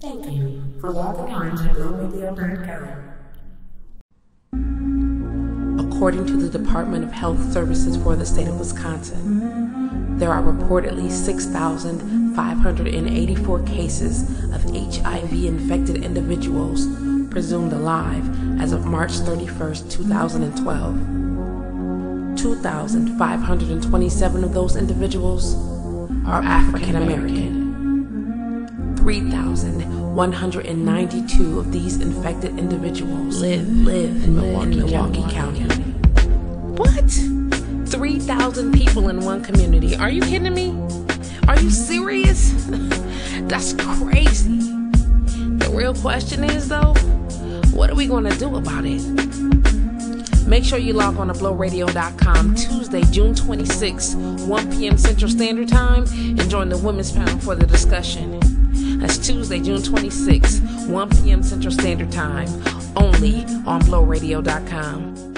Thank you for logging on to BlowRadio.com. According to the Department of Health Services for the state of Wisconsin, there are reportedly 6,584 cases of HIV-infected individuals presumed alive as of March 31st, 2012. 2,527 of those individuals are African American. 3,192 of these infected individuals live in Milwaukee County. What? 3,000 people in one community. Are you kidding me? Are you serious? That's crazy. The real question is, though, what are we going to do about it? Make sure you log on to BlowRadio.com Tuesday, June 26, 1 p.m. Central Standard Time, and join the women's panel for the discussion. That's Tuesday, June 26, 1 p.m. Central Standard Time, only on BlowRadio.com.